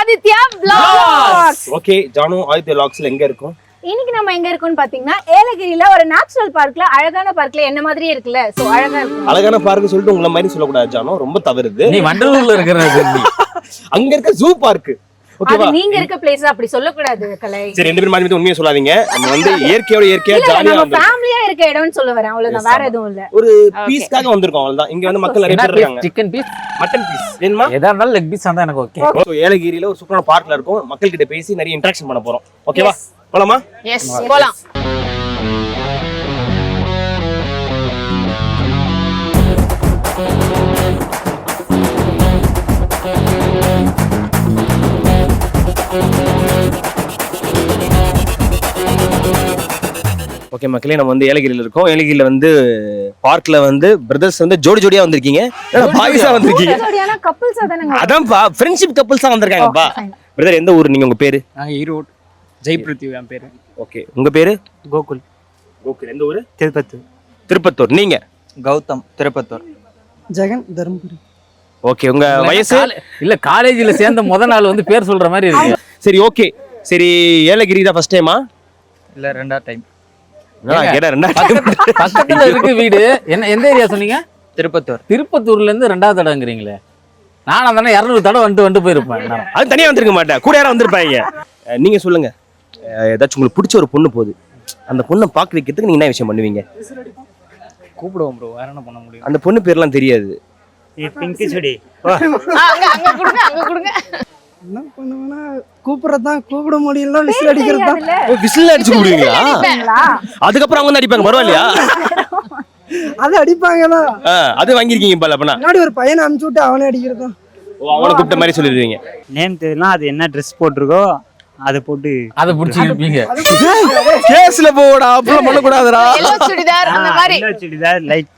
Aditya vlogs. Okay Janu Aditya vlogsல எங்க இருக்கோம்? இன்னைக்கு நம்ம எங்க இருக்கோம்னு பாத்தீங்கன்னா ஏலகிரியில ஒரு நேச்சுரல் பார்க்ல அழகான பார்க்ல என்ன மாதிரியே இருக்குல்ல சோ அழகா இருக்கு. அழகான பார்க் சொல்லிட்டு உங்கள மாதிரி சொல்லக்கூடாது ஜானு, ரொம்ப தவறுது. நீ வண்டலூர்ல இருக்கிறது அங்க இருக்க ஜூ பார்க். ஓகேவா? நீங்க இருக்க பிளேஸ் அப்படி சொல்ல கூடாது கலை. சரி ரெண்டு பேரும் மாதிரி உண்மையை சொல்லாதீங்க. நம்ம வந்து இயற்கையோட இயற்கையா ஜாலியா நம்ம ஃபேமிலியா இருக்க இடம்னு சொல்ல வரேன். அவ்வளவுதான், வேற எதுவும் இல்ல. ஒரு பீஸ்க்காக வந்திருக்கோம் அவ்வளவுதான். இங்க வந்து மக்கள் நிறைய பேர் இருக்காங்க. சிக்கன் பீஸ், மட்டன் பீஸ் வேணுமா? எதா இருந்தாலும் லெக் பீஸ் தான் எனக்கு ஓகே. சோ ஏலகிரியில ஒரு சூப்பரான பார்க்ல இருக்கோம். மக்கள் கிட்ட பேசி நிறைய இன்டராக்ஷன் பண்ண போறோம். ஓகேவா? போலாமா? எஸ் போலாம். ஓகே மக்களே, நம்ம வந்து ஏலகிரியில இருக்கோம். ஏலகிரியில வந்து பார்க்ல வந்து பிரதர்ஸ் வந்து ஜோடி ஜோடியா வந்திருக்கீங்க. பாய்ஸா வந்திருக்கீங்க. ஜோடியான கப்பிள்ஸா தானங்க? அதான்ப்பா ஃப்ரெண்ட்ஷிப் கப்பிள்ஸா வந்திருக்காங்கப்பா. பிரதர் எந்த ஊர் நீங்க? உங்க பேரு? நாங்க ஈரோடு ஜெயபிருத்திவ் என் பேரு. ஓகே உங்க பேரு? கோகுல். கோகுல் எந்த ஊரு? திருப்பத்தூர். திருப்பத்தூர். நீங்க? கௌதம் திருப்பத்தூர். ஜெகன் தர்மபுரி. ஓகே உங்க வயசு? இல்ல காலேஜ்ல சேர்ந்த முத நாள் வந்து பேர் சொல்ற மாதிரி இருக்கு. சரி ஓகே. சரி ஏலகிரி தான் ஃபர்ஸ்ட் டைமா? இல்ல ரெண்டாவது டைம். நான் கேட்டா பக்கத்துல இருக்கு வீடு. என்ன எந்த ஏரியா சொன்னீங்க? திருப்பத்தூர். திருப்பத்தூர்ல இருந்து ரெண்டாவது தடவைங்கிறீங்களே. நானும் அதானே 200 தடவை வந்துட்டு போயிருப்பேன். அது தனியா வந்திருக்க மாட்டேன், கூட யாரும் வந்திருப்பாங்க. நீங்க சொல்லுங்க, ஏதாச்சும் உங்களுக்கு பிடிச்ச ஒரு பொண்ணு போகுது, அந்த பொண்ணை பார்க்க வைக்கிறதுக்கு நீங்க என்ன விஷயம் பண்ணுவீங்க? கூப்பிடுவோம் ப்ரோ, வேற என்ன பண்ண முடியும்? அந்த பொண்ணு பேர்லாம் தெரியாது. பிங்கி செடி. அங்க கொடுங்க. என்ன பண்ணுவேன்னா கூப்பிடுறதுதான், கூப்பிட முடியல விசில் அடிக்கிறது தான். விசில் அடிச்சு கூடுவீங்களா? அதுக்கப்புறம் அவங்க வந்து அடிப்பாங்க, பரவாயில்லையா? அது அடிப்பாங்களா? அது வாங்கிருக்கீங்க பால அப்பனா? முன்னாடி ஒரு பையனை அனுப்பிச்சு விட்டு அவனே அடிக்கிறது தான். அவனை கூப்பிட்ட மாதிரி சொல்லிடுவீங்க. நேம் தெரியலாம், அது என்ன ட்ரெஸ் போட்டிருக்கோ அதை போட்டு அதை பிடிச்சி இருப்பீங்க. கேஸ்ல போடா, அப்பலாம் பண்ண கூடாதுடா. எல்லோ சுடிதார் அந்த மாதிரி. சுடிதார் லைக்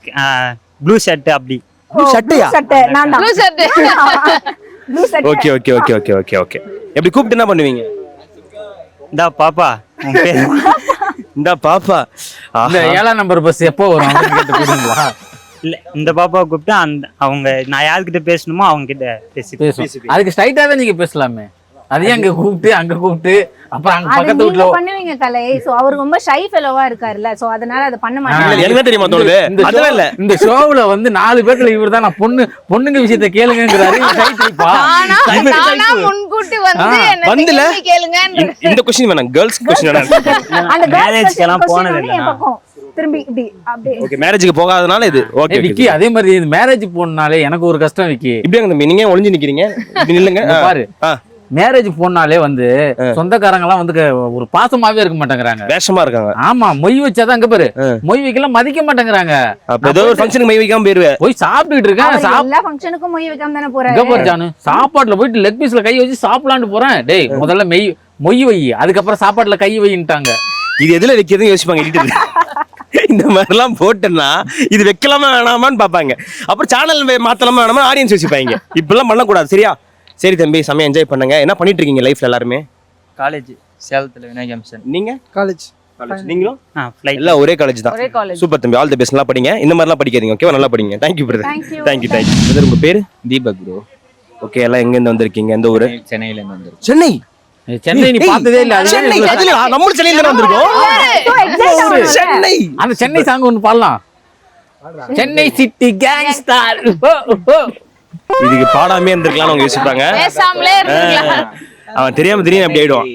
ப்ளூ ஷர்ட் அப்படி. ஷர்ட்யா? ஷர்ட் நான் தான். Blue shirt. Blue shirt. Okay okay okay okay okay okay. எப்படி கூப்பிட்டு என்ன பண்ணுவீங்க? இந்தா பாப்பா உன் பேர். இந்த பாப்பா இந்த 7ஆம் நம்பர் பஸ் எப்போ வரும் அப்படின்னு கேட்டு போடுங்களா? இல்ல இந்த பாப்பாவை கூப்பிட்டு அந்த அவங்க நான் யார்கிட்ட பேசணுமோ அவங்க கிட்ட பேசுவோம். அதுக்கு ஸ்ட்ரைட்டா தான் நீங்க பேசலாமே. அதையே அங்க கூப்பிட்டு அப்புறம் அங்க பக்கத்து வீட்டுல பண்ணுவீங்க கலை. சோ அவர் ரொம்ப ஷை ஃபெலோவா இருக்காருல்ல, சோ அதனால அத பண்ண மாட்டாங்க. எனக்கு தெரியுமா தோணுது. அதெல்லாம் இல்ல, இந்த ஷோவுல வந்து 4 பேர்ல இவர்தான் நான் பொண்ணுங்க விஷயத்தை கேளுங்கங்கறாரு. ஷை டைப்பா? நானா முன்கூட்டி வந்து என்ன கேளுங்க. இந்த क्वेश्चन வேணாம், கேர்ள்ஸ் क्वेश्चन வேணாம். அந்த மேரேஜ்க்கு எல்லாம் போனது இல்ல. திரும்பி இப்படி அப்படியே. ஓகே மேரேஜ்க்கு போகாதனால இது. ஓகே விக்கி, அதே மாதிரி இந்த மேரேஜ் போனாலே எனக்கு ஒரு கஷ்டம் விக்கி. இப்படி அங்க நீங்க ஒளிஞ்சு நிக்கிறீங்க, இப்படி நில்லுங்க பாரு. மேரேஜ் போனாலே வந்து சொந்தக்காரங்க எல்லாம் வந்து ஒரு பாசமாவே இருக்க மாட்டேங்கிறாங்க, வேஷமா இருக்காங்க. ஆமா, மொய் வச்சாதான் அங்க பாரு, மொய் வைக்கலாம் மதிக்க மாட்டேங்கிறாங்க. ஏதோ ஒரு ஃபங்க்ஷனுக்கு மொய் வைக்காம போயிருவேன். போய் சாப்பிட்டுட்டு இருக்கேன். எல்லா ஃபங்க்ஷனுக்கும் மொய் வைக்காம தானே போறாரு. இங்க பாரு ஜானு, சாப்பாட்டுல போயிட்டு லெக் பீஸ்ல கை வச்சு சாப்பிடலான்னு போறேன். டேய் முதல்ல மொய் வை, அதுக்கப்புறம் சாப்பாட்டுல கை வைன்ட்டாங்க. இது எதுல வைக்கிறதுன்னு யோசிப்பாங்க. இந்த மாதிரிலாம் போட்டேன்னா இது வைக்கலாமா வேணாமான்னு பாப்பாங்க. அப்புறம் சேனல் மாத்தலாமா வேணாமா ஆடியன்ஸ் யோசிப்பாங்க. இப்பெல்லாம் பண்ணக்கூடாது, சரியா? சரி தம்பி, செமையா என்ஜாய் பண்ணுங்க. என்ன பண்ணிட்டு இருக்கீங்க லைஃப்ல எல்லாருமே? காலேஜ் சேலத்துல விநாயகம் மிஷன். நீங்க? காலேஜ். நீங்களும்? ஃளைட். எல்லாம் ஒரே காலேஜ் தான். சூப்பர் தம்பி, ஆல் தி பெஸ்ட். நல்லா படிங்க, இந்த மாதிரிலாம் படிக்காதீங்க. ஓகேவா? நல்லா படிங்க. Thank you brother. Thank you brother. உங்க பேரு? தீபக் ப்ரோ. ஓகே, எல்லாம் எங்க இருந்து வந்திருக்கீங்க? எந்த ஊரு? சென்னையில இருந்து வந்திருக்கோம். சென்னை? சென்னை நீ பார்த்ததே இல்ல? சென்னை நம்ம சென்னையில இருந்து வந்திருக்கோம். சென்னை, அந்த சென்னை சாங் ஒன்னு பாடலாம். Chennai city gangster. இதுக்கு பாடாமே இருந்திருக்கலாம் அவங்க யோசிப்பாங்க. பேசாமலே இருக்கலாம். அவன் தெரியாம திடீர்னு அப்படி ஆயிடுவான்.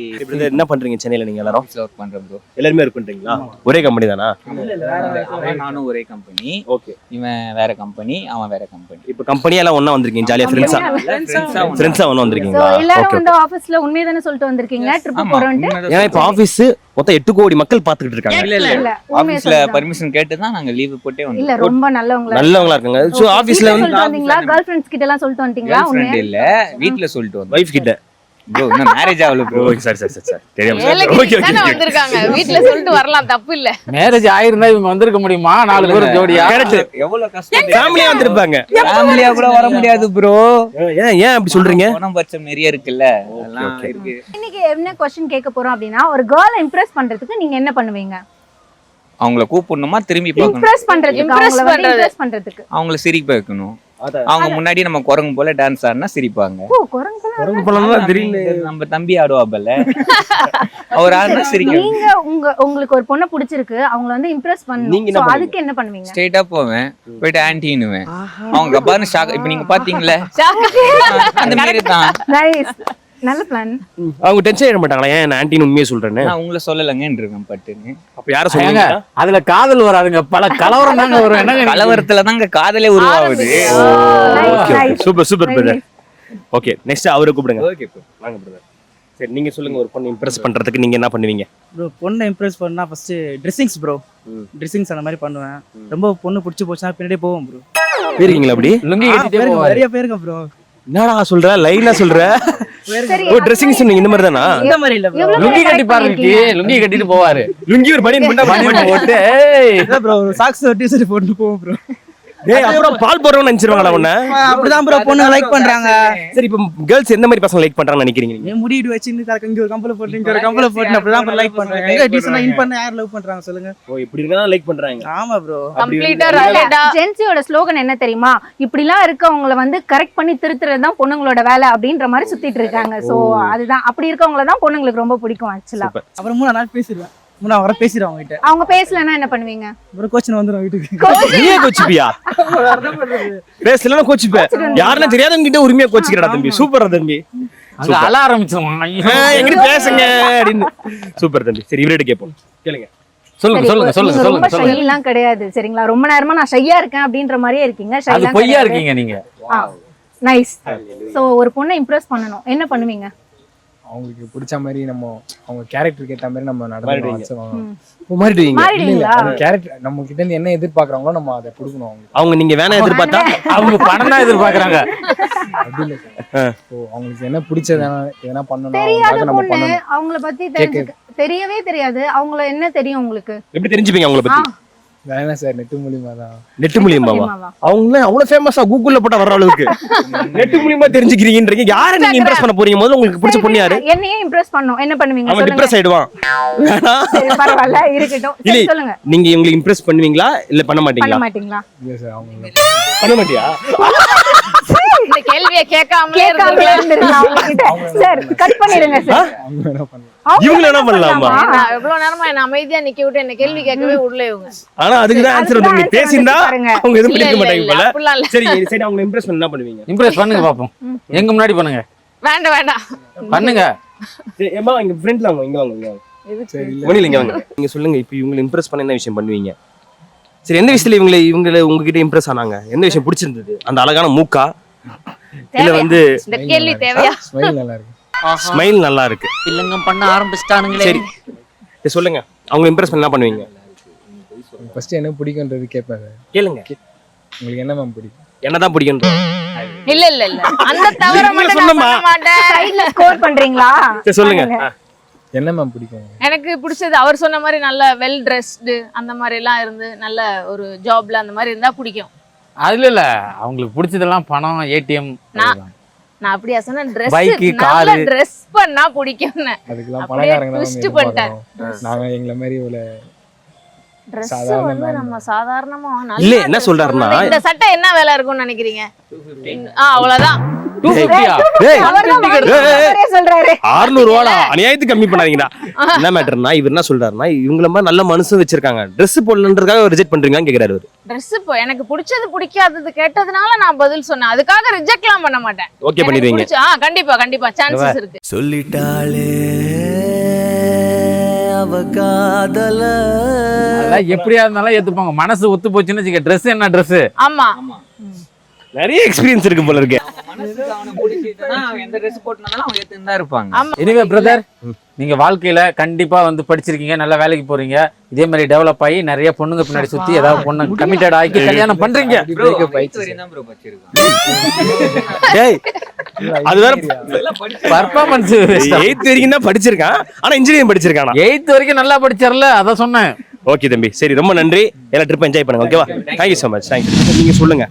என்ன பண்றீங்க சென்னையில நீங்க எல்லாரும்? ஒர்க் பண்றேன் ப்ரோ. எல்லாரும் ஒர்க் பண்றீங்களா? ஒரே கம்பெனி தானா? நானும் ஒரே கம்பெனி. ஓகே. இவன் வேற கம்பெனி, அவன் வேற கம்பெனி. இப்போ கம்பெனி எல்லாம் ஒண்ணா வந்திருக்கீங்க, ஜாலியா ஃப்ரெண்ட்ஸா ஒண்ணா வந்திருக்கீங்களா? சோ எல்லாரும் வந்து ஆபீஸ்ல உண்மையை தானே சொல்லிட்டு வந்திருக்கீங்க ட்ரிப் போறோம்னு? ஏன்னா இப்போ ஆபீஸ் மொத்தம் 8 கோடி மக்கள் பாத்துக்கிட்டு இருக்காங்க. இல்ல ஆபீஸ்ல பர்மிஷன் கேட்டு தான் நாங்க லீவ் போட்டே வந்தோம். இல்ல ரொம்ப நல்லவங்களா இருக்காங்க. சோ ஆபீஸ்ல வந்து வந்தீங்களா? கேர்ள் ஃப்ரெண்ட்ஸ் கிட்ட எல்லாம் சொல்லிட்டு வந்தீங்களா? ஃப்ரெண்ட் இல்ல, வீட்ல சொல்லிட்டு வந்தோம். வைஃப் கிட்ட. ப்ரோ இன்னும் மேரேஜ் ஆகல ப்ரோ. சரி தெரியாம. ஓகே வந்திருக்காங்க, வீட்ல சொல்லிட்டு வரலாம், தப்பு இல்ல. மேரேஜ் ஆயிருந்தா இவங்க வந்திருக்க முடியுமா? 4 பேர் ஜோடியா? எவ்வளவு கஷ்டம். ஃபேமிலியா வந்திருப்பாங்க. ஃபேமிலியா கூட வர முடியாது ப்ரோ. ஏன் அப்படி சொல்றீங்க? பணம் பச்சை நிறைய இருக்குல்ல, அதெல்லாம் இருக்கு. இன்னைக்கு என்ன क्वेश्चन கேட்க போறோம் அப்படினா, ஒரு கேர்ளை இம்ப்ரெஸ் பண்றதுக்கு நீங்க என்ன பண்ணுவீங்க? அவங்கள கூப்பிடணுமா, திரும்பி பார்க்கணும்? இம்ப்ரெஸ் பண்றதுக்கு அவங்கள இம்ப்ரெஸ் பண்றதுக்கு அவங்கள சிரிக்க வைக்கணும். அவங்க முன்னாடி நம்ம குரங்கு போல டான்ஸ் ஆடினா சிரிப்பாங்க. ஓ குரங்கு குரங்கு பழம்லாம் தெரியல. நம்ம தம்பி ஆடுவாப்பல்ல, அவர் ஆடினா சிரிக்க. நீங்க உங்களுக்கு ஒரு பொண்ணை பிடிச்சிருக்கு, அவங்கள வந்து இம்ப்ரெஸ் நீங்க பண்ணணும். என்ன அதுக்கு என்ன பண்ணுவீங்க? ஸ்ட்ரெயிட்டா போவேன், போயிட்டு ஆன்டின்னுவேன். அவங்க கப்பான்னு ஷாக். இப்ப நீங்க பாத்தீங்களே அந்த மாதிரி தான். நைஸ், நல்ல பிளான். அவங்க டென்ஷன் ஆயிட மாட்டாங்களா ஏன் ஆன்டின்னு உண்மையை சொல்றேன்னு? நான் உங்களை சொல்லலங்கன்னு இருக்கேன் பட்டுன்னு. அப்ப யார சொல்லுங்க? அதுல காதல் வராதுங்க, பல கலவரம் தாங்க வரும். என்னங்க கலவரத்துல தாங்க காதலே உருவாகுது. Super super brother. Okay next அவரை கூப்பிடுங்க. ஓகே வாங்க பிரதர். சரி நீங்க சொல்லுங்க, ஒரு பொண்ணு இம்ப்ரெஸ் பண்றதுக்கு நீங்க என்ன பண்ணுவீங்க? ப்ரோ பொண்ணை இம்ப்ரெஸ் பண்ணா ஃபர்ஸ்ட் ட்ரெஸ்ஸிங்ஸ் ப்ரோ. ட்ரெஸ்ஸிங்ஸ் அந்த மாதிரி பண்ணுவேன். ரொம்ப பொண்ணு பிடிச்சி போச்சுன்னா பின்னாடியே போவோம் ப்ரோ. போயிருக்கீங்களா அப்படி? லுங்கி கட்டிட்டே போவாரு. நிறைய பேருங்க ப்ரோ. என்னடா சொல்ற, லைனா சொல்ற? ஓ ட்ரெஸ்ஸிங் சொன்னீங்க இந்த மாதிரி தானா? இந்த மாதிரி இல்ல ப்ரோ. லுங்கி கட்டி பாருங்க, லுங்கி கட்டிட்டு போவாரு. லுங்கி ஒரு பனியன் போட்டு இல்ல ப்ரோ, ஒரு சாக்ஸ் டீ-ஷர்ட் போட்டு போவோம் ப்ரோ. டேய் அப்புறம் பால் போறவன்னு நினைச்சிருவாங்களா உன்ன? அப்படிதான் ப்ரோ பொண்ணுங்க லைக் பண்றாங்க. சரி இப்போ கேர்ள்ஸ் எந்த மாதிரி பசங்க லைக் பண்றாங்கன்னு நினைக்கிறீங்க நீங்க? ஏன் முடிடு வச்சிருந்து தரக்க இங்க ஒரு கம்பல போட்டு இங்க ஒரு கம்பல போட்டு அப்படிதான் ப்ரோ லைக் பண்றாங்க. எங்க டீசன்ட்டா இன் பண்ண யார் லவ் பண்றாங்க சொல்லுங்க? ஓ இப்படி இருக்கா லைக் பண்றாங்க. ஆமா ப்ரோ. கம்ப்ளீட்டா ராலேடா. ஜென்சியோட ஸ்லோகன் என்ன தெரியுமா? இப்படிலாம் இருக்கவங்கள வந்து கரெக்ட் பண்ணி திருத்துறது தான் பொண்ணுங்களோட வேலை அப்படின்ற மாதிரி சுத்திட்டு இருக்காங்க. சோ அதுதான், அப்படி இருக்கவங்கள தான் பொண்ணுங்களுக்கு ரொம்ப பிடிக்கும் ஆக்சுவலா. அப்புறம் 3 நாள் பேசிடுவேன். 3 வர பேசிடுவாங்க அவங்க கிட்ட. அவங்க பேசலன்னா என்ன பண்ணுவீங்க? அப்புறம் கோச்சின் வந்துரும் வீட்டுக்கு. நீயே கோச்சிப்பியா? பேசலன்னா கோச்சிப்ப. யாருன்னா தெரியாதவங்க கிட்ட உரிமையா கோச்சிக்கிறடா தம்பி. சூப்பரா தம்பி. அங்க அழ ஆரம்பிச்சிருவான். எங்க பேசுங்க அப்படின்னு. சூப்பர் தம்பி. சரி இவரேட்ட கேப்போம். கேளுங்க. சொல்லுங்க சரி, சொல்லுங்க சொல்லுங்க நீங்க சொல்லுங்க ரொம்ப சொல்லுங்க. ஷைலாம் கிடையாது சரிங்களா? ரொம்ப நேரமா நான் ஷையா இருக்கேன் அப்படின்ற மாதிரியே இருக்கீங்க. அது ஷைலாம் பொய்யா கிடையாது. இருக்கீங்க நீங்க. நைஸ். சோ ஒரு பொண்ணை இம்ப்ரெஸ் பண்ணனும், என்ன பண்ணுவீங்க? அவங்களுக்கு பிடிச்ச மாதிரி நம்ம அவங்க கேரக்டருக்கு ஏற்ற மாதிரி நம்ம நடந்துடுவோம். மாறிடுவீங்க. மாறிடுவீங்களா? கேரக்டர் நம்ம கிட்ட இருந்து என்ன எதிர்பார்க்கறாங்களோ நம்ம அதை கொடுக்கணும் அவங்களுக்கு. அவங்க நீங்க வேணா எதிர்பார்த்தா அவங்க பணம் தான் எதிர்பார்க்கறாங்க. அப்படி இல்லை சார். ஸோ அவங்களுக்கு என்ன பிடிச்சது எதனா பண்ணணும், தெரியாத அதுக்காக நம்ம பொண்ணு, பண்ணணும். அவங்கள பத்தி தெரியவே தெரியாது, அவங்கள என்ன தெரியும் உங்களுக்கு? எப்படி தெரிஞ்சுப்பீங்க அவங்கள பத்தி? வேணா சார், நெட்டு மூலியமா தான். நெட் மூலியமாவா? அவங்க அவ்வளவு ஃபேமஸா கூகுள்ல போட்டா வர்ற அளவுக்கு நெட் மூலியமா தெரிஞ்சுக்கிறீங்கன்றீங்க. யாரை நீங்க இம்ப்ரெஸ் பண்ண போறீங்க? முதல்ல உங்களுக்கு பிடிச்ச பொண்ணு யாரு? என்னையே இம்ப்ரெஸ் பண்ணனும், என்ன பண்ணுவீங்க அவன் சொல்லுங்க? டிப்ரஸ் ஆயிடுவான். சரி பரவாயில்ல இருக்கட்டும். இல்ல சரி சொல்லுங்க. நீங்க இவங்களை இம்ப்ரெஸ் பண்ணுவீங்களா இல்ல பண்ண பண்ண மாட்டீங்களா? மாட்டீங்களா? இல்லை சார், அவங்க பண்ண மாட்டியா? இந்த கேள்வியை கேட்காமலே கேட்காமலே இருந்திருக்கலாம் உங்ககிட்ட. சார் கட் பண்ணிடுங்க சார். அவங்க வேணா பண்ணலாம். இவங்க என்ன பண்ணலாமா? நான் எவ்வளவு நேரமா என்ன அமைதியா நிக்க விட்டு என்ன கேள்வி கேட்கவே விடல இவங்க. ஆனா அதுக்கு தான் ஆன்சர் வந்து நீங்க பேசினா பாருங்க. அவங்க எதுவும் இல்ல, படிக்க இல்ல, மாட்டாங்க இல்ல, போல. அப்படிலாம் இல்ல. சரி சரி அவங்க இம்ப்ரெஸ் பண்ண என்ன பண்ணுவீங்க? இம்ப்ரெஸ் பண்ணுங்க பாப்போம். எங்க முன்னாடி பண்ணுங்க. வேண்டாம் வேண்டாம். பண்ணுங்க. சரி ஏமா இங்க ஃப்ரெண்ட்ல வாங்க, இங்க வாங்க, இங்க வாங்க. சரி இல்லை. ஒண்ணும் இல்ல, இங்க வாங்க. நீங்க சொல்லுங்க, இப்போ இவங்களை இம்ப்ரெஸ் பண்ண என்ன விஷயம் பண்ணுவீங்க? சரி எந்த விஷயத்துல இவங்களை உங்ககிட்ட இம்ப்ரெஸ் ஆனாங்க? எந்த விஷயம் பிடிச்சிருந்தது? அந்த அழகான மூக்கா இல்ல வந்து இந்த கேள்வி தேவையா? ஸ்மைல் நல்லா இருக்கு. ஸ்மைல் நல்லா இருக்கு. இல்லங்க பண்ண ஆரம்பிச்சிட்டானுங்களே. சரி சரி சொல்லுங்க, அவங்க இம்ப்ரெஸ் பண்ண என்ன பண்ணுவீங்க? ஃபர்ஸ்ட் என்ன பிடிக்கும்ன்றது கேட்பேன் சார். கேளுங்க. உங்களுக்கு என்ன மேம் பிடிக்கும்? என்னதான் பிடிக்கும்? இல்ல இல்ல இல்ல அந்த தவிர நீங்க மட்டும் நான் சொன்னமா? பண்ண மாட்டேன். சைடுல ஸ்கோர் பண்றீங்களா? சரி சொல்லுங்க. என்ன மேம் பிடிக்கும்? எனக்கு பிடிச்சது அவர் சொன்ன மாதிரி நல்ல வெல் ட்ரெஸ்டு அந்த மாதிரி எல்லாம் இருந்து நல்ல ஒரு ஜாப்ல அந்த மாதிரி இருந்தா பிடிக்கும். அதுல இல்ல, அவங்களுக்கு பிடிச்சதெல்லாம் பணம், ஏடிஎம். நான் அப்படியா சொன்னேன்? ட்ரெஸ் Bike, நல்ல car. ட்ரெஸ் பண்ணா பிடிக்கும்னு. அதுக்கெல்லாம் அப்படியே பணக்காரங்க தான் twist மேம் பண்ணிட்டேன். எதிர்பார்க்கறோம். நாங்க எங்களை மாதிரி ஒரு ட்ரெஸ் சாதாரண வந்து man. நம்ம சாதாரணமா இல்ல, நல்லா என்ன dress சொல்றாருன்னா, பண்ணணும். இந்த சட்டை என்ன வேலை இருக்கும்னு நினைக்கிறீங்க? அவ்வளவுதான். 250யா? டேய் அவர்தான் வாங்கிட்டு சொல்றாரு. 600 ரூபாடா, அநியாயத்துக்கு கம்மி பண்ணாதீங்கடா. என்ன மேட்டர்னா இவர் என்ன சொல்றாருன்னா, இவங்கள மாதிரி நல்ல மனசு வச்சிருக்காங்க, Dress போடலன்றதுக்காக ரிஜெக்ட் பண்றீங்கன்னு கேக்குறாரு அவரு. ட்ரெஸ் இப்போ எனக்கு பிடிச்சது பிடிக்காதது கேட்டதுனால நான் பதில் சொன்னேன். அதுக்காக ரிஜெக்ட்லாம் பண்ண மாட்டேன். ஓகே பண்ணிடுவீங்க. கண்டிப்பா கண்டிப்பா சான்சஸ் இருக்கு. சொல்லிட்டாளே அவ காதல. அதெல்லாம் எப்படியா இருந்தாலும் ஏத்துப்பாங்க. மனசு ஒத்து போச்சுன்னு வச்சுக்க. ட்ரெஸ் என்ன ட்ரெஸ்? ஆமா நிறைய எக்ஸ்பீரியன்ஸ் இருக்கு போல இருக்கு. மனசுக்கு அவனை பிடிச்சிட்டுனா அவன் எந்த ட்ரெஸ் போட்டுனாலும் அவங்க ஏத்துன்னு தான் இருப்பாங்க. ஆமா. எனிவே பிரதர், நீங்க வாழ்க்கையில கண்டிப்பா வந்து படிச்சிருக்கீங்க, நல்ல வேலைக்கு போறீங்க, இதே மாதிரி டெவலப் ஆகி நிறைய பொண்ணுங்க பின்னாடி சுத்தி ஏதாவது பொண்ணு கமிட்டட் ஆகி கல்யாணம் பண்றீங்க. Bro, அவன் 8th வரையும் தான் bro படிச்சிருக்கான். டேய் அது வேற பர்ஃபார்மன்ஸ் 8th வரைக்கும் தான் படிச்சிருக்கான், ஆனா இன்ஜினியரிங் படிச்சிருக்கானா? 8th வரைக்கும் நல்லா படிச்சார்ல, அத சொன்னேன். ஓகே தம்பி, சரி ரொம்ப நன்றி. எல்லா ட்ரிப் என்ஜாய் பண்ணுங்க. ஓகேவா? Thank you so much. Thank you. நீங்க சொல்லுங்க,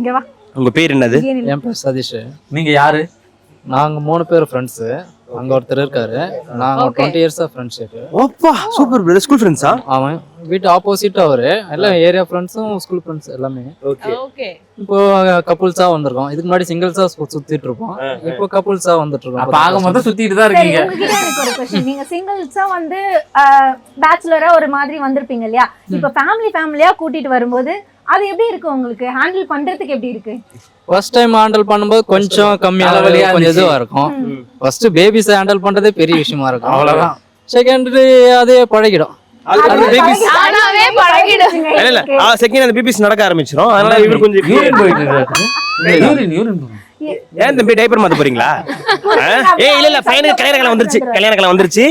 இங்க வா. உங்க பேர் என்னது? என் பேர் சதீஷ். நீங்க யாரு? நாங்க 3 பேர் ஃப்ரெண்ட்ஸ். அங்க ஒருத்தர் இருக்காரு. நாங்க 20 இயர்ஸா ஃப்ரெண்ட்ஷிப். ஓப்பா சூப்பர் பிரதர். ஸ்கூல் ஃப்ரெண்ட்ஸா? அவன் வீட்டு ஆப்போசிட் அவரு. எல்லாம் ஏரியா ஃப்ரெண்ட்ஸும் ஸ்கூல் ஃப்ரெண்ட்ஸ் எல்லாமே. ஓகே. ஓகே. இப்போ கப்புள்ஸா வந்திருக்கோம். இதுக்கு முன்னாடி சிங்கிள்ஸா சுத்திட்டு இருப்போம். இப்போ கப்புள்ஸா வந்துட்டு இருக்கோம். அப்ப ஆக மொத்தம் சுத்திட்டு தான் சரி, இருக்கீங்க. உங்ககிட்ட எனக்கு ஒரு क्वेश्चन. நீங்க சிங்கிள்ஸா வந்து பேச்சுலரா ஒரு மாதிரி வந்திருப்பீங்க இல்லையா? இப்ப ஃபேமிலியா கூட்டிட்டு வரும்போது அது எப்படி இருக்கு உங்களுக்கு? ஹேண்டில் பண்றதுக்கு எப்படி இருக்கு? ஃபர்ஸ்ட் டைம் ஹேண்டில் பண்ணும்போது கொஞ்சம் கம்மியா தலைவலியா கொஞ்சம் இருந்துச்சு. இதுவா இருக்கும். ஃபர்ஸ்ட் பேபிஸ் ஹேண்டில் பண்றதே பெரிய விஷயமா இருக்கும். அவ்வளவுதான். செகண்டரி அதே பழகிடும். அது பேபிஸ் தானாவே பழகிடும். இல்ல செகண்ட் அந்த பேபிஸ் நடக்க ஆரம்பிச்சிரும். அதனால இவர் கொஞ்சம் யூரின் போயிட்டு இருக்காரு. யூரின் ஏன் தம்பி டைப்பர் மாத்த போறீங்களா? இல்ல பையனுக்கு கல்யாண காலம் வந்துருச்சு.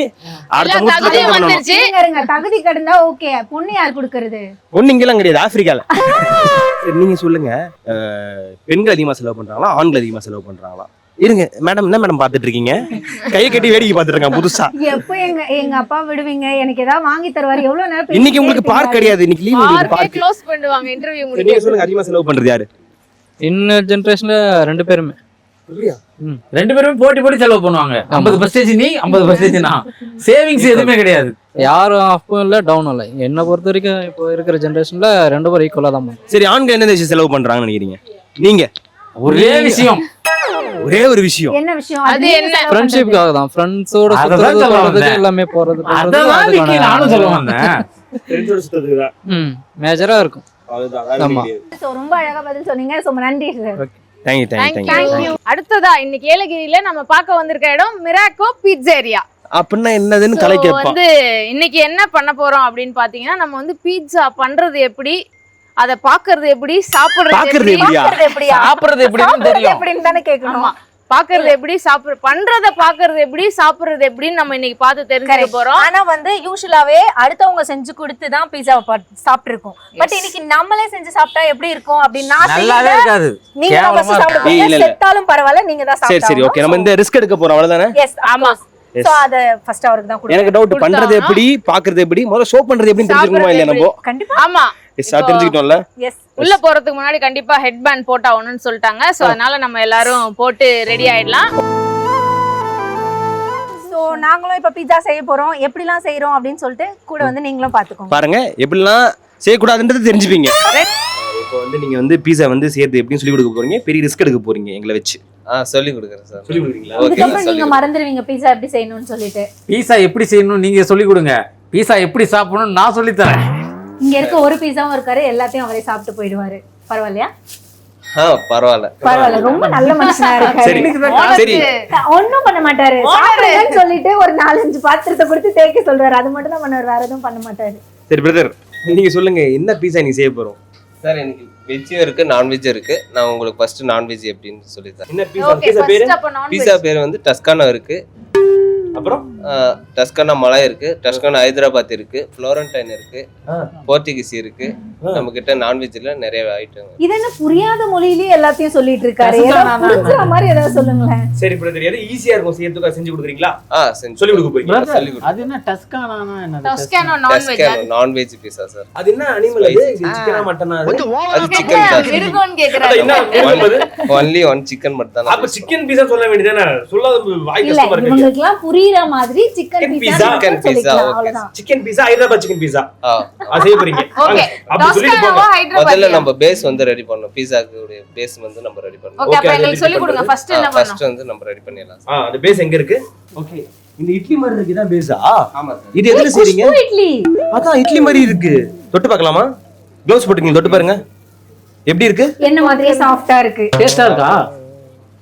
அடுத்த எல்லாம் தகுதி வந்துருச்சு. இருங்க, தகுதி கடந்தா ஓகே. பொண்ணு யார் கொடுக்கறது? பொண்ணு இங்கெல்லாம் கிடையாது, ஆப்பிரிக்கால. சரி, நீங்க சொல்லுங்க, பெண்கள் அதிகமா செலவு பண்றாங்களா, ஆண்கள் அதிகமா செலவு பண்றாங்களா? இருங்க மேடம், என்ன மேடம் பாத்துட்டு இருக்கீங்க? கையை கட்டி வேடிக்கை பாத்துட்டு இருக்காங்க புதுசா. எப்ப எங்க அப்பா விடுவீங்க? எனக்கு ஏதாவது வாங்கி தருவாரு. எவ்வளவு நேரம் பேசிட்டே இன்னைக்கு உங்களுக்கு பார்க் இருப்பீங்க? கிடையாது, இன்னைக்கு லீவ். பார்க்கே க்ளோஸ் பண்ணுவாங்க இன்டர்வியூ நீங்க முடிஞ்சு. சொல்லுங்க, அதிகமா செலவு பண்றது யாரு? இன்னும் ஜெனரேஷன்ல 2 பேருமே. 2 பேருமே போட்டி செலவு பண்ணுவாங்க. 50% நீ, 50% நான். சேவிங்ஸ் எதுவுமே கிடையாது. யாரும் அப்பும் இல்ல டவுனும் இல்ல. என்ன பொறுத்த வரைக்கும் இப்போ இருக்கிற ஜெனரேஷன்ல 2 பேரும் ஈக்குவலா தான் பண்ணும். சரி, ஆண்கள் என்ன விஷயம் செலவு பண்றாங்கன்னு நினைக்கிறீங்க நீங்க? ஒரே விஷயம், ஒரே ஒரு விஷயம். என்ன விஷயம்? அது நீங்க என்ன? செலவு பண்றது? ஃப்ரெண்ட்ஷிப்காக தான். ஃப்ரெண்ட்ஸோட அதான் சுத்துறது சொல்ல போறது வந்தேன். எல்லாமே போறது அதான் விக்கி நானும் சொல்ல வந்தேன். ஃப்ரெண்ட்ஸோட சுத்துறதுக்கு தான். மேஜரா இருக்கும். ஆமா. So, ரொம்ப அழகா பதில் சொன்னீங்க. So, நன்றி sir. Thank you. Thank you. அடுத்ததா இன்னைக்கு ஏலகிரியில நம்ம பார்க்க வந்திருக்க இடம் மிராக்கோ பீட்சேரியா. அப்படின்னா என்னதுன்னு கலை கேட்பான். வந்து இன்னைக்கு என்ன பண்ண போறோம் அப்படின்னு பாத்தீங்கன்னா, நம்ம வந்து பீட்சா பண்றது எப்படி, அத பாக்குறது எப்படி, சாப்பிடுறது பாக்குறது எப்படி, எப்படியா? எப்படியா? சாப்பிடுறது எப்படின்னு தெரியும். எப்படின்னு தானே கேட்கணும். ஆமா, பாக்குறது எப்படி, பண்றத பாக்குறது எப்படி, சாப்பிடுறது எப்படின்னு நம்ம இன்னைக்கு பார்த்து தெரிஞ்சுக்க போறோம். ஆனா வந்து யூசுவலாவே அடுத்தவங்க செஞ்சு கொடுத்து தான் பீஸாவை சாப்பிட்டுருக்கோம். பட் இன்னைக்கு நம்மளே செஞ்சு சாப்பிட்டா எப்படி இருக்கும் அப்படின்னு நான் நல்லாவே இருக்காது. நீங்க தான் கேவலமா first இருக்கும். சாப்பிடுவீங்க. இல்ல, இல்ல. செத்தாலும் பரவாயில்ல, நீங்க தான் சரி சரி, சாப்பிடணும். ஓகே. நம்ம இந்த ரிஸ்க் எடுக்க போறோம், அவ்வளவுதானே? எஸ், ஆமா. சோ அத ஃபர்ஸ்ட் அவருக்கு தான் கொடுங்க. எனக்கு டவுட், பண்றது எப்படி, பாக்குறது எப்படி, முதல்ல ஷோ பண்றது எப்படி தெரிஞ்சுக்கணுமா இல்லையா நம்ம? கண்டிப்பா. ஆமா, எஸ், அது தெரிஞ்சுக்கிட்டோம்ல. எஸ். உள்ள போறதுக்கு முன்னாடி கண்டிப்பா ஹெட் பேண்ட் போட்டாகணும்னு சொல்லிட்டாங்க. சோ அதனால நம்ம எல்லாரும் போட்டு ரெடி ஆயிடலாம். சோ நாங்களும் இப்ப பீஸா செய்ய போறோம். எப்படிலாம் செய்றோம் அப்படின்னு சொல்லிட்டு கூட வந்து நீங்களும் பாத்துக்கோங்க. பாருங்க, எப்படிலாம் செய்யக்கூடாதுன்றது தெரிஞ்சுப்பீங்க. இப்போ வந்து நீங்க வந்து பீஸா வந்து செய்யறது எப்படின்னு சொல்லி கொடுக்க போறீங்க. பெரிய ரிஸ்க் எடுக்க போறீங்க எங்களை வச்சு. சொல்லி கொடுக்குறேன் சார். சொல்லி கொடுக்குறீங்களா? இதுக்கப்புறம் நீங்க மறந்துடுவீங்க பீஸா எப்படி செய்யணும்னு சொல்லிட்டு. பீஸா எப்படி செய்யணும் நீங்க சொல்லி கொடுங்க. பீஸா எப்படி சாப்பிடணும் நான் சொல்லி தரேன். இங்க இருக்க ஒரு பீஸாவும் இருக்காரு, எல்லாத்தையும் அவரே சாப்பிட்டு போயிடுவாரு. பரவாயில்லையா? பரவாயில்ல. பரவாயில்ல, ரொம்ப நல்ல மனுஷனா சரி இருக்காரு. சரி. ஒண்ணும் பண்ண மாட்டாரு. சாப்பிடுங்கன்னு சொல்லிட்டு ஒரு 4-5 பாத்திரத்தை கொடுத்து தேய்க்க சொல்றாரு. அது மட்டும் தான் பண்ணுவாரு, வேற எதுவும் பண்ண மாட்டாரு. சரி பிரதர், நீங்க சொல்லுங்க, என்ன பீஸா நீங்க செய்ய போறோம்? சார் எனக்கு வெஜ்ஜும் இருக்கு, நான்வெஜ் இருக்கு. நான் உங்களுக்கு ஃபர்ஸ்ட் நான்வெஜ் எப்படின்னு சொல்லி தரேன். என்ன பீஸா? ஓகே, பீஸா பேரு? ஃபர்ஸ்ட் அப்ப நான் பீஸா பேர் வந்து டஸ்கானா இருக்கு, அப்புறம் டஸ்கானா மலாய் இருக்கு, டஸ்கானா ஹைதராபாத் இருக்கு, ஃப்ளோரன்டைன் இருக்கு, போர்ச்சுகீஸ் இருக்கு. நம்ம கிட்ட நான்வெஜ்ல நிறைய ஐட்டம். இது என்ன புரியாத மொழியிலேயே எல்லாத்தையும் சொல்லிட்டு இருக்காரு? புரிஞ்சுற மாதிரி ஏதாவது சொல்லுங்களேன். சரி பிரதர், எது ஈஸியா இருக்கும் செய்யறதுக்கு செஞ்சு கொடுக்குறீங்களா? செஞ்சு சொல்லி கொடுக்க போறீங்களா? சொல்லி கொடுங்க. அது என்ன டஸ்கானா? என்ன டஸ்கானோ நான்வெஜ். நான்வெஜ் பீஸா சார். அது என்ன அனிமல்? அது சிக்கனா மட்டனா? அது சிக்கன் தான். மிருகம்னு கேக்குறாரு. ஒன்லி ஒன் சிக்கன் மட்டும் தான். அப்ப சிக்கன் பீஸா சொல்ல வேண்டியதானே? சொல்லாத வாய் இல்ல, கஷ்டமா இருக்கு. உங்களுக்கு எல்லாம் புரியுற மாதிரி சிக்கன் பீஸா அவ்வளவுதான். Chicken pizza, Hyderabad chicken pizza அது செய்ய போறீங்க. ஓகே, அப்படி சொல்லிட்டு டஸ்கானோவா போங்க. முதல்ல ஹைதராபாத். நம்ம பேஸ் வந்து ரெடி பண்ணனும். பீஸாக்கு உடைய பேஸ் வந்து நம்ம ரெடி பண்ணனும். ஓகே, அப்ப Okay, எங்களுக்கு சொல்லி கொடுங்க. ஃபர்ஸ்ட் என்ன ஃபர்ஸ்ட் பண்ணனும்? வந்து நம்ம ரெடி பண்ணிடலாம். அந்த பேஸ் எங்க இருக்கு? ஓகே, இந்த இட்லி மாதிரி இருக்கு, இதான் பேஸா? ஆமா சார். இது எதுல செய்றீங்க? குஷ்பு இட்லி. அதான் இட்லி மாதிரி இருக்கு. தொட்டு பார்க்கலாமா? க்ளவுஸ் போட்டுங்க, தொட்டு பாருங்க. எப்படி இருக்கு? என்ன மாதிரியே சாஃப்ட்டா இருக்கு. டேஸ்டா இருக்கா?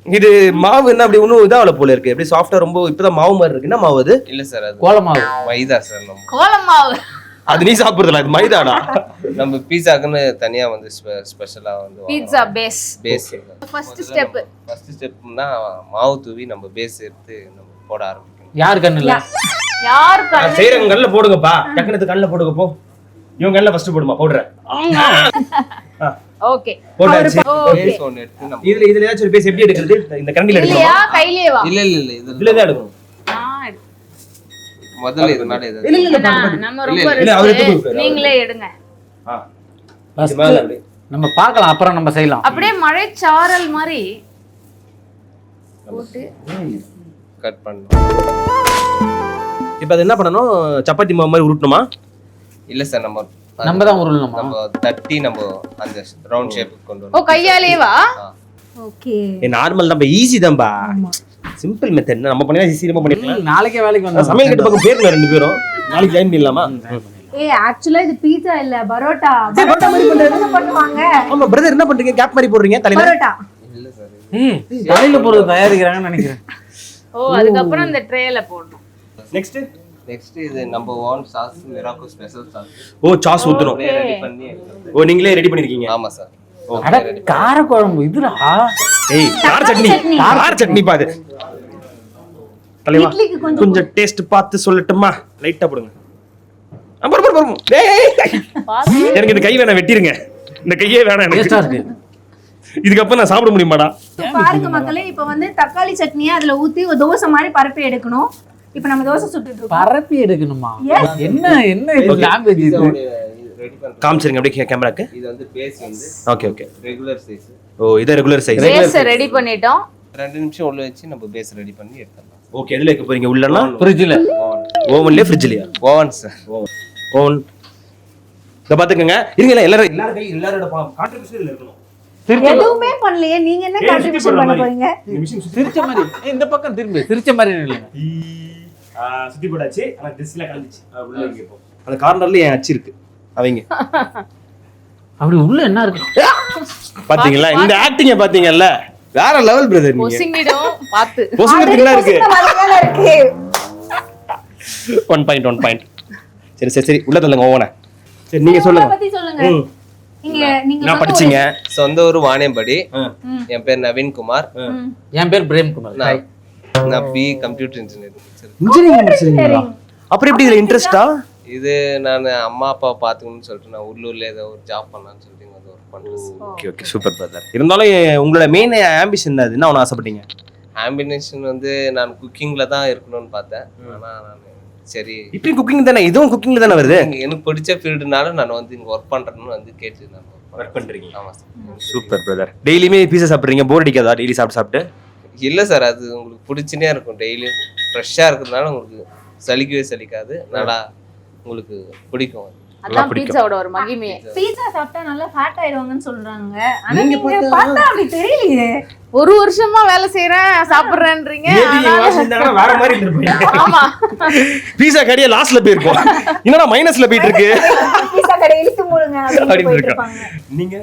இது மாவு என்ன அப்படி ஒன்னும் இதாவல போல இருக்கு. எப்படி சாஃப்ட்டா ரொம்ப இப்பதான் மாவு மாதிரி இருக்கு. என்ன மாவு அது? இல்ல சார், அது கோலமாவு. மைதா சார். நம்ம கோலம் மாவு. அது நீ சாப்பிடுறதுல, அது மைதாடா. நம்ம பீஸாக்குன்னு தனியா வந்து ஸ்பெஷலா வந்து pizza base. Base first step. First ஸ்டெப்னா மாவு தூவி நம்ம பேஸ் எடுத்து நம்ம போட ஆரம்பிக்கணும். யார் கண்ணுல? யாருக்கு நான் செய்றவங்க கண்ணுல போடுங்கப்பா. டக்குனு கண்ணுல போடுங்க போ. இவங்க கண்ணுல ஃபர்ஸ்ட் போடுமா பவுடர். ஓகே. போட்டாச்சு. பேஸ் ஒன்னு எடுத்து நம்ம இதுல ஏதாச்சும் ஒரு பேஸ் எப்படி எடுக்கிறது? இந்த கரண்டில இல்லையா, எடுக்கணுமா? கையிலே வா. இல்ல இல்ல இல்ல இதுல தான் எடுக்கணும். முதல்ல இது மேல இது. இல்ல இல்ல நம்ம ரொம்ப இல்ல, அவர் எடுத்து risk. கொடுப்பாரு. நீங்களே எடுங்க. இது மேல அப்படி. நம்ம பார்க்கலாம், அப்புறம் நம்ம செய்யலாம். அப்படியே மழைச்சாரல் மாதிரி. போட்டு கட் பண்ணணும். இப்போ அது என்ன பண்ணணும்? சப்பாத்தி மாவு மாதிரி உருட்டணுமா? இல்ல சார், நம்ம தான் உருளணுமா? நம்ம தட்டி நம்ம அந்த ரவுண்ட் ஷேப்புக்கு கொண்டு ஓ வரணும். கையாலேவா? ஓகே. நார்மல் தான்ப்பா, ஈஸி தான்ப்பா. Simple method. நம்ம பண்ணா சீக்கிரமா பண்ணிடலாம். நாளைக்கே வேலைக்கு வந்தா சமையல் கட்டு பக்கம் பேருங்க 2 பேரும். நாளைக்கு ஜாயின் பண்ணலாமா? ஆக்சுவலா இது பீட்சா இல்ல, பரோட்டா. பரோட்டா மாதிரி பண்றது பண்ணுவாங்க. ஆமா பிரதர், என்ன பண்றீங்க? கேப் மாதிரி போடுறீங்க தலையில. பரோட்டா. இல்ல சார், தலையில போறது தயாரிக்கிறாங்கன்னு நினைக்கிறேன். ஓ அதுக்கப்புறம் இந்த ட்ரேல போடணும். நெக்ஸ்ட் இது நம்ம ஓன் சாஸ், மிராக்கோ ஸ்பெஷல் சாஸ். ஓ சாஸ் ஊத்துறோம். ரெடி பண்ணி எடுக்கிறது. ஓ நீங்களே ரெடி பண்ணிருக்கீங்க? ஆமா சார். அட கார குழம்பு இதுடா. ஏய் கார சட்னி. கார சட்னி பாது. தலைவா இட்லிக்கு கொஞ்சம் டேஸ்ட் பார்த்து சொல்லட்டுமா? லைட்டா போடுங்க. அப்புறம் டேய் எனக்கு இந்த கை வேணா, வெட்டிருங்க. இந்த கையே வேணாம் எனக்கு. டேஸ்டா இருக்கு. இதுக்கப்புறம் நான் சாப்பிட முடியுமாடா? பாருங்க மக்களே, இப்ப வந்து தக்காளி சட்னியை அதுல ஊத்தி ஒரு தோசை மாதிரி பரப்பி எடுக்கணும். இப்ப நம்ம தோசை சுட்டுட்டு இருக்கோம். பரப்பி எடுக்கணுமா? என்ன இது லாங்குவேஜ் இது? ரெடி பண்றோம். காமிச்சிருங்க அப்படியே கேமராக்கு. இது வந்து பேஸ் வந்து ஓகே ரெகுலர் சைஸ். ஓ இது ரெகுலர் சைஸ். பேஸ் ரெடி பண்ணிட்டோம். 2 நிமிஷம் உள்ள வச்சு நம்ம பேஸ் ரெடி பண்ணி எடுத்துடலாம். ஓகே எதுல வைக்க போறீங்க? உள்ளனா ஃப்ரிட்ஜ்ல? ஓவன்லயே ஃப்ரிட்ஜ்லயா? Oven sir. ஓவன். இத பாத்துக்கங்க. இருங்க எல்லாரோட கான்ட்ரிபியூஷன் இதுல இருக்கணும். எதுவுமே பண்ணலையே, நீங்க என்ன கான்ட்ரிபியூஷன் பண்ண போறீங்க? சிரிச்ச மாதிரி. இந்த பக்கம் திரும்பி சிரிச்ச மாதிரி இல்லைங்க. சுத்தி போடாச்சு. ஆனா டிஸ்ல கலந்துச்சு. உள்ள இங்க போ. அந்த கார்னர்ல என் அச்சு இருக்கு. அவங்க அப்படி உள்ள என்ன இருக்கு? பாத்தீங்களா? இந்த ஆக்டிங்க பாத்தீங்கல்ல? வேற லெவல் பிரதர் நீங்க. பொசிங்கிடும் பாத்து. பொசுங்கறதுல இருக்கு. அதுல இருக்கு. 1 பாயிண்ட். சரி உள்ள தள்ளுங்க ஓவன. சரி நீங்க சொல்லுங்க. பத்தி சொல்லுங்க. நீங்க நான் படிச்சீங்க. சொந்த ஊர் வாணியம்பாடி. என் பேர் நவீன் குமார். என் பேர் பிரேம்குமார். நான் பி கம்ப்யூட்டர் இன்ஜினியரிங். இன்ஜினியரிங் படிச்சீங்களா? அப்புறம் எப்படி இதுல இன்ட்ரெஸ்டா? இது நான் அம்மா அப்பா பாத்துக்கணும்னு சொல்லிட்டு நான் உள்ளூர்ல ஏதோ ஒரு ஜாப் பண்ணலாம்னு சொல்லிட்டு இங்க வந்து ஒர்க் பண்றேன். Okay super brother. இருந்தாலும் உங்களோட மெயின் ஆம்பிஷன் என்ன ஒன்று ஆசைப்பட்டீங்க? ஆம்பினேஷன் வந்து நான் குக்கிங்ல தான் இருக்கணும்னு பார்த்தேன். ஆனா நான் சரி இப்பயும் குக்கிங் தானே, இதுவும் குக்கிங்ல தானே வருது. எனக்கு பிடிச்ச ஃபீல்டுனால நான் வந்து இங்க ஒர்க் பண்றேன்னு வந்து கேட்டு நான் ஒர்க் பண்றீங்க. ஆமா சார். Super brother. டெய்லியுமே பீஸா சாப்பிடுறீங்க? போர் அடிக்காதா டெய்லி சாப்பிட்டு? இல்ல சார், அது உங்களுக்கு பிடிச்சுனே இருக்கும். டெய்லியும் ஃப்ரெஷ்ஷா இருக்கிறதுனால உங்களுக்கு சலிக்காது. நல்லா உங்களுக்கு பிடிக்கும். அதான் பீட்சாவோட ஒரு மகிமையே. பீட்சா சாப்பிட்டா நல்லா ஃபேட் ஆயிடுவாங்கன்னு சொல்றாங்க. ஆனா நீங்க பார்த்தா அப்படி தெரியலையே. ஒரு வருஷமா வேலை செய்யறேன் சாப்பிடுறேன்றீங்க. வேற மாதிரி இருப்பீங்க. ஆமா பீஸா கடையே லாஸ்ட்ல போயிருக்கோம். என்னடா மைனஸ்ல போயிட்டு இருக்கு. பீட்சா கடை இழுத்து மூடுங்க அப்படின்னு போயிட்டு இருப்பாங்க. நீங்க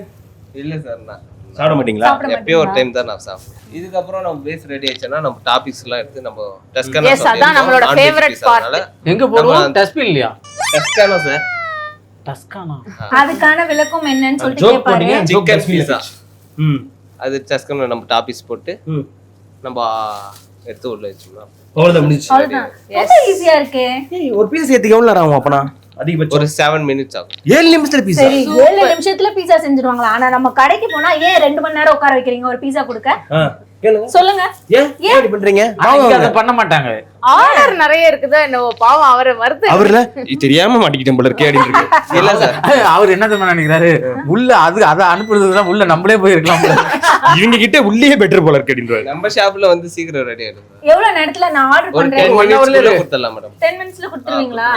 இல்ல சார், நான் சாப்பிட மாட்டீங்களா? எப்பயோ ஒரு டைம் தான் நான் சாப்பிடுவேன். இதுக்கப்புறம் நம்ம பேஸ் ரெடி ஆயிடுச்சுன்னா நம்ம டாபிக்ஸ் எல்லாம் எடுத்து நம்ம எஸ் அதான் நம்மளோட ஃபேவரட் பார்ட். எங்க போறோம்? டஸ்பின் இல்லையா? டஸ்கானா சார். டஸ்கானா அதுக்கான விளக்கம் என்னன்னு சொல்லிட்டு கேட்பாரு. Chicken pizza. அது டஸ்கானா நம்ம டாபிக்ஸ் போட்டு நம்ம எடுத்து உள்ள வச்சோம்னா அவ்வளவுதான் முடிஞ்சு. அவ்வளவுதான். ரொம்ப ஈஸியா இருக்கே. ஒரு பீஸா சேர்த்துக்கு எவ்வளவு நேரம் ஆகும் அப்பனா? அதிகபட்சம் ஒரு 7 மினிட்ஸ் ஆகும். 7 நிமிஷத்துல பீஸா. சரி 7 நிமிஷத்துல பீஸா செஞ்சிருவாங்களா? ஆனா நம்ம கடைக்கு போனா ஏன் 2 மணி நேரம் உட்கார வைக்கிறீங்க ஒரு பீஸா கொடுக்க? சொல்லுங்க. ஏன் இப்படி பண்றீங்க? அதை பண்ண மாட்டாங்க. ஆர்டர் நிறைய இருக்குதா என்னவோ பாவம் அவரை வருது. அவர்ல தெரியாம மாட்டிக்கிட்டேன் போல இருக்கே அப்படின்னு இருக்கு. இல்ல சார், அவர் என்ன தெரியுமா நினைக்கிறாரு? உள்ள அதை அனுப்புறதுதான் உள்ள நம்மளே போயிருக்கலாம். இவங்க கிட்ட உள்ளே பெட்டர் போல இருக்கு அப்படின்றாரு. நம்ம ஷாப்ல வந்து சீக்கிரம் ரெடி ஆயிடும். எவ்வளவு நேரத்துல நான் ஆர்டர் ஒரு பண்றேன்? 10 மினிட்ஸ்ல கொடுத்துடலாம் மேடம். 10 மினிட்ஸ்ல கொடுத்துருவீங்களா?